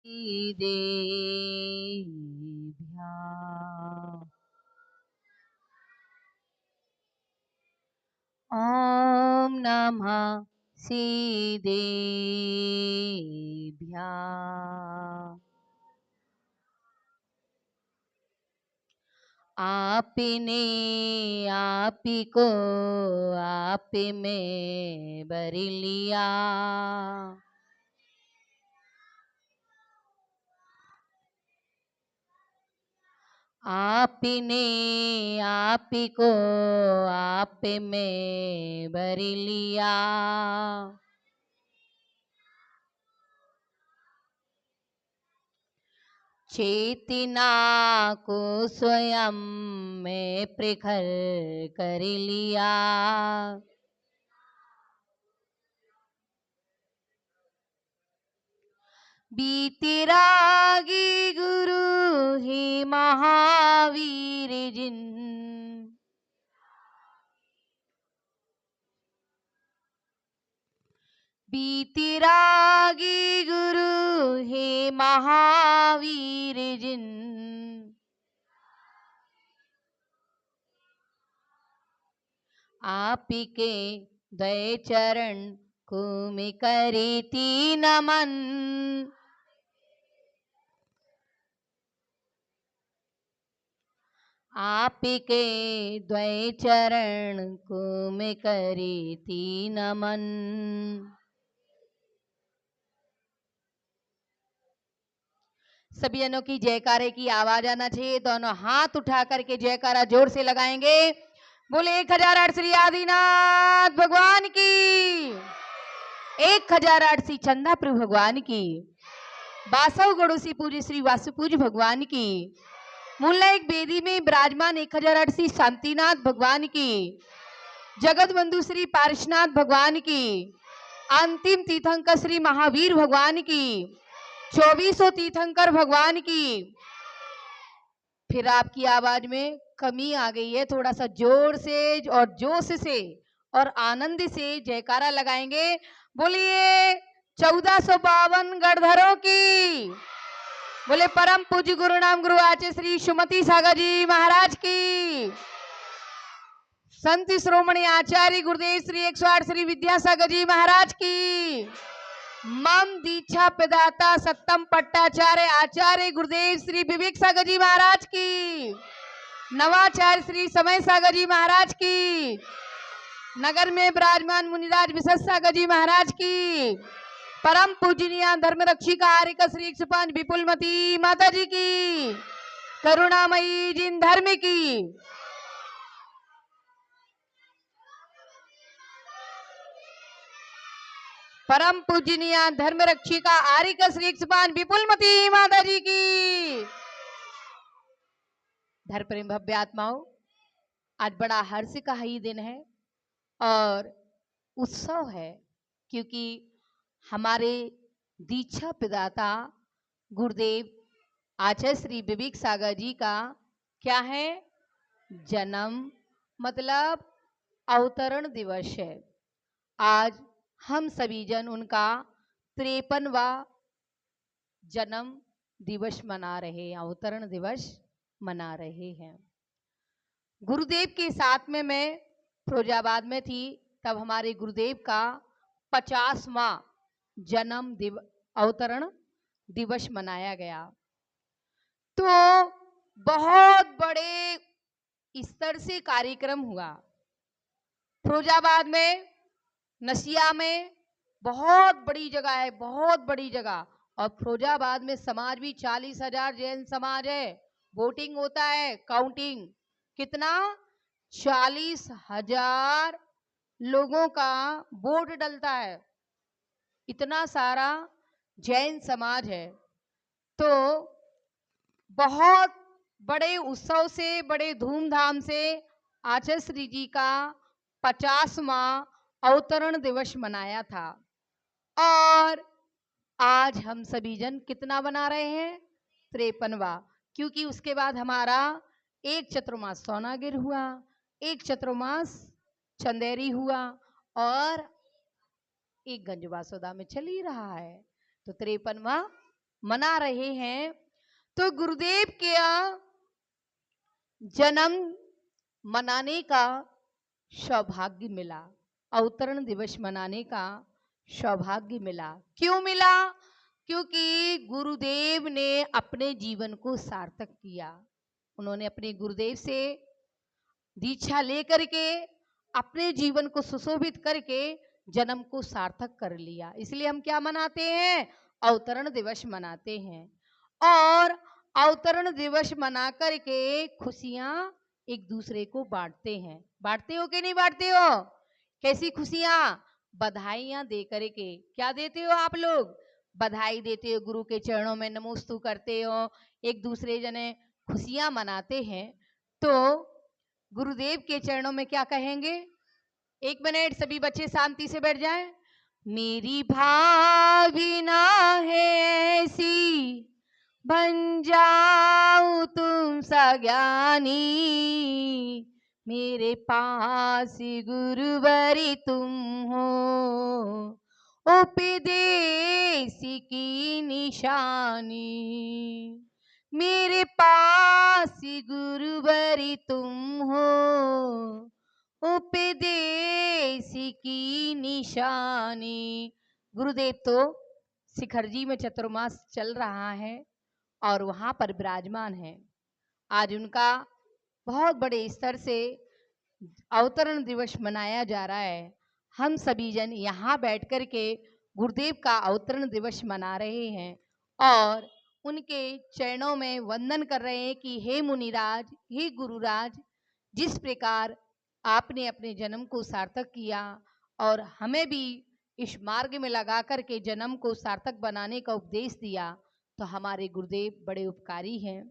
देभ्या ॐ नमः श्रीदेभ्या आपने आप को आप में बर लिया, आपने आप को आप में बर लिया। चेतना को स्वयं में प्रखर कर लिया, बीतरागी गुरु ही महावीर जिन, बीतरागी गुरु हे महावीर जिन, आपके दय चरण कुम करीति नमन, आपके द्वय चरण कुम करीति नमन। सभी जनों की जयकारे की आवाज आना चाहिए। दोनों हाथ उठा करके जयकारा जोर से लगाएंगे। बोले 1008 श्री आदिनाथ भगवान की, 1008 श्री चंदा प्रभु भगवान की, बासव गड़ोसी पूज्य श्री वासुपूज भगवान की, मूला एक बेदी में विराजमान 1008 श्री शांतिनाथ भगवान की, जगत बंधु श्री पार्शनाथ भगवान की, अंतिम तीर्थंकर श्री महावीर भगवान की, 2400 तीर्थंकर भगवान की। फिर आपकी आवाज में कमी आ गई है, थोड़ा सा जोर से और जोश से और आनंद से जयकारा लगाएंगे। बोलिए 1452 गढ़धरों की, बोले परम पूज्य गुरु नाम गुरु आचार्य श्री सुमति सागर जी महाराज की, संत श्रोमणी आचार्य गुरुदेव श्री 108 श्री विद्यासागर जी महाराज की, मम दीक्षा प्रदाता सत्तम पट्टाचार्य आचार्य गुरुदेव श्री विवेक सागर जी महाराज की, नवाचार्य श्री समय सागर जी महाराज की, नगर में विराजमान मुनिराज विशेष सागर जी महाराज की, परम पूजनीय धर्म रक्षिका आर्यका श्री 105 विपुलमती माता जी की, करुणामयी जिन धर्म की, परम पूजनीय धर्म रक्षिका आर्यका श्री 105 विपुलमती माता जी की। धर्म प्रेम भव्य आत्माओं, आज बड़ा हर्ष का ही दिन है और उत्सव है, क्योंकि हमारे दीक्षा प्रदाता गुरुदेव आचार्य श्री विवेक सागर जी का क्या है, जन्म मतलब अवतरण दिवस है। आज हम सभी जन उनका 53वां जन्म दिवस मना रहे हैं, अवतरण दिवस मना रहे हैं। गुरुदेव के साथ में मैं फिरोजाबाद में थी, तब हमारे गुरुदेव का 50वां जन्म अवतरण दिवस मनाया गया। तो बहुत बड़े स्तर से कार्यक्रम हुआ। फिरोजाबाद में, नसिया में बहुत बड़ी जगह है, बहुत बड़ी जगह, और फिरोजाबाद में समाज भी 40,000 जैन समाज है। वोटिंग होता है, काउंटिंग कितना, 40,000 लोगों का वोट डलता है, इतना सारा जैन समाज है। तो बहुत बड़े उत्सव से, बड़े धूमधाम से आचार्य श्री जी का 50वां अवतरण दिवस मनाया था। और आज हम सभी जन कितना बना रहे हैं, 53वां, क्योंकि उसके बाद हमारा एक चतुर्मास सोनागिर हुआ, एक चतुर्मास चंदेरी हुआ और एक गंजवासोदा में चल ही रहा है। तो 53वां मना रहे हैं, तो गुरुदेव के जन्म मनाने का सौभाग्य मिला, अवतरण दिवस मनाने का सौभाग्य मिला। क्यों मिला? क्योंकि गुरुदेव ने अपने जीवन को सार्थक किया। उन्होंने अपने गुरुदेव से दीक्षा लेकर के अपने जीवन को सुशोभित करके जन्म को सार्थक कर लिया। इसलिए हम क्या मनाते हैं? अवतरण दिवस मनाते हैं। और अवतरण दिवस मना करके खुशियां एक दूसरे को बांटते हैं। बांटते हो कि नहीं बांटते हो? कैसी खुशियां? बधाइयां दे करके। क्या देते हो आप लोग? बधाई देते हो, गुरु के चरणों में नमोस्तु करते हो, एक दूसरे जने खुशियां मनाते हैं। तो गुरुदेव के चरणों में क्या कहेंगे? 1 मिनट सभी बच्चे शांति से बैठ जाएं। मेरी भावना है ऐसी, बन जाओ तुम सज्ञानी, मेरे पास गुरुवरी तुम हो, उपदेश की निशानी, मेरे पास गुरुवरी तुम हो, उपदेश की निशानी। गुरुदेव तो शिखरजी में चतुर्मास चल रहा है और वहां पर विराजमान है। आज उनका बहुत बड़े स्तर से अवतरण दिवस मनाया जा रहा है। हम सभी जन यहाँ बैठ कर के गुरुदेव का अवतरण दिवस मना रहे हैं और उनके चरणों में वंदन कर रहे हैं कि हे मुनिराज, हे गुरुराज, जिस प्रकार आपने अपने जन्म को सार्थक किया और हमें भी इस मार्ग में लगा करके जन्म को सार्थक बनाने का उपदेश दिया, तो हमारे गुरुदेव बड़े उपकारी हैं।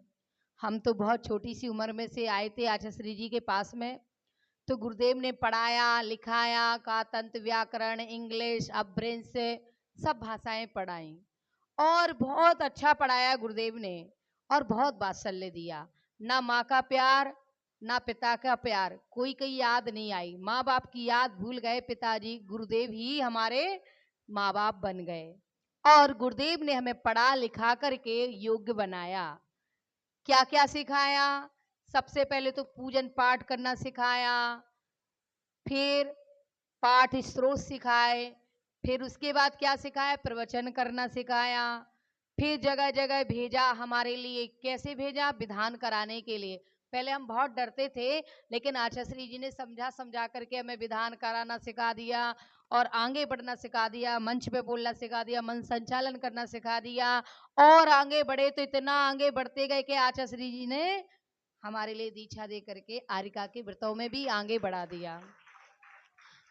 हम तो बहुत छोटी सी उम्र में से आए थे आचार्य श्री जी के पास में, तो गुरुदेव ने पढ़ाया, लिखाया, का तंत्र, व्याकरण, इंग्लिश, अपभ्रंश सब भाषाएं पढ़ाई और बहुत अच्छा पढ़ाया गुरुदेव ने और बहुत वात्सल्य दिया। ना माँ का प्यार, ना पिता का प्यार, कोई याद नहीं आई। माँ बाप की याद भूल गए पिताजी, गुरुदेव ही हमारे माँ बाप बन गए। और गुरुदेव ने हमें पढ़ा लिखा करके योग्य बनाया। क्या क्या सिखाया? सबसे पहले तो पूजन पाठ करना सिखाया, फिर पाठ स्रोत सिखाए, फिर उसके बाद क्या सिखाया? प्रवचन करना सिखाया, फिर जगह जगह भेजा हमारे लिए। कैसे भेजा? विधान कराने के लिए। पहले हम बहुत डरते थे, लेकिन आचार्य श्री जी ने समझा समझा करके हमें विधान कराना सिखा दिया और आगे बढ़ना सिखा दिया, मंच पे बोलना सिखा दिया, मंच संचालन करना सिखा दिया। और आगे बढ़े तो इतना आगे बढ़ते गए कि आचार्य श्री जी ने हमारे लिए दीक्षा दे करके आरिका के व्रतों में भी आगे बढ़ा दिया।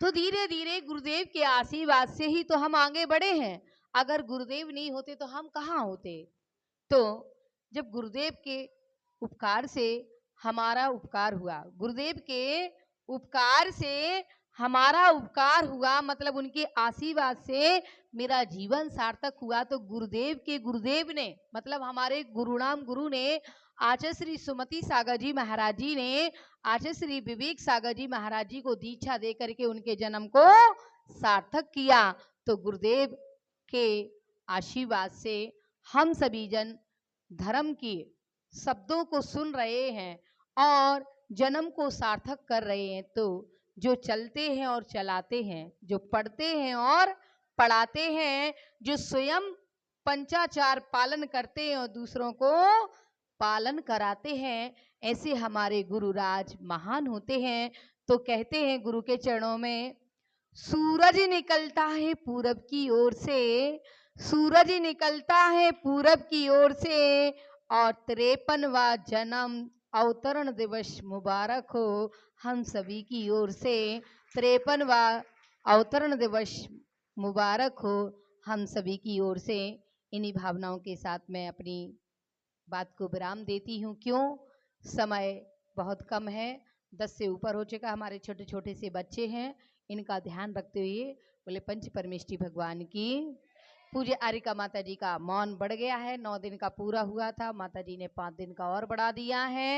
तो धीरे धीरे गुरुदेव के आशीर्वाद से ही तो हम आगे बढ़े हैं। अगर गुरुदेव नहीं होते तो हम कहाँ होते? तो जब गुरुदेव के उपकार से हमारा उपकार हुआ, गुरुदेव के उपकार से हमारा उपकार हुआ, मतलब उनके आशीर्वाद से मेरा जीवन सार्थक हुआ। तो गुरुदेव ने, मतलब हमारे गुरुनाम गुरु ने, आचार्य श्री सुमति सागर जी महाराज जी ने आचार्य श्री विवेक सागर जी महाराज जी को दीक्षा दे करके उनके जन्म को सार्थक किया। तो गुरुदेव के आशीर्वाद से हम सभी जन धर्म के शब्दों को सुन रहे हैं और जन्म को सार्थक कर रहे हैं। तो जो चलते हैं और चलाते हैं, जो पढ़ते हैं और पढ़ाते हैं, जो स्वयं पंचाचार पालन करते हैं और दूसरों को पालन कराते हैं, ऐसे हमारे गुरुराज महान होते हैं। तो कहते हैं गुरु के चरणों में, सूरज निकलता है पूरब की ओर से, सूरज निकलता है पूरब की ओर से, और 53वां जन्म अवतरण दिवस मुबारक हो हम सभी की ओर से। 53वां अवतरण दिवस मुबारक हो हम सभी की ओर से। इन्हीं भावनाओं के साथ मैं अपनी बात को विराम देती हूँ। क्यों? समय बहुत कम है, 10 से ऊपर हो चुका। हमारे छोटे छोटे से बच्चे हैं, इनका ध्यान रखते हुए बोले पंच परमेष्ठी भगवान की। पूज्य आरिका माता जी का मौन बढ़ गया है, 9 दिन का पूरा हुआ था, माता जी ने 5 दिन का और बढ़ा दिया है।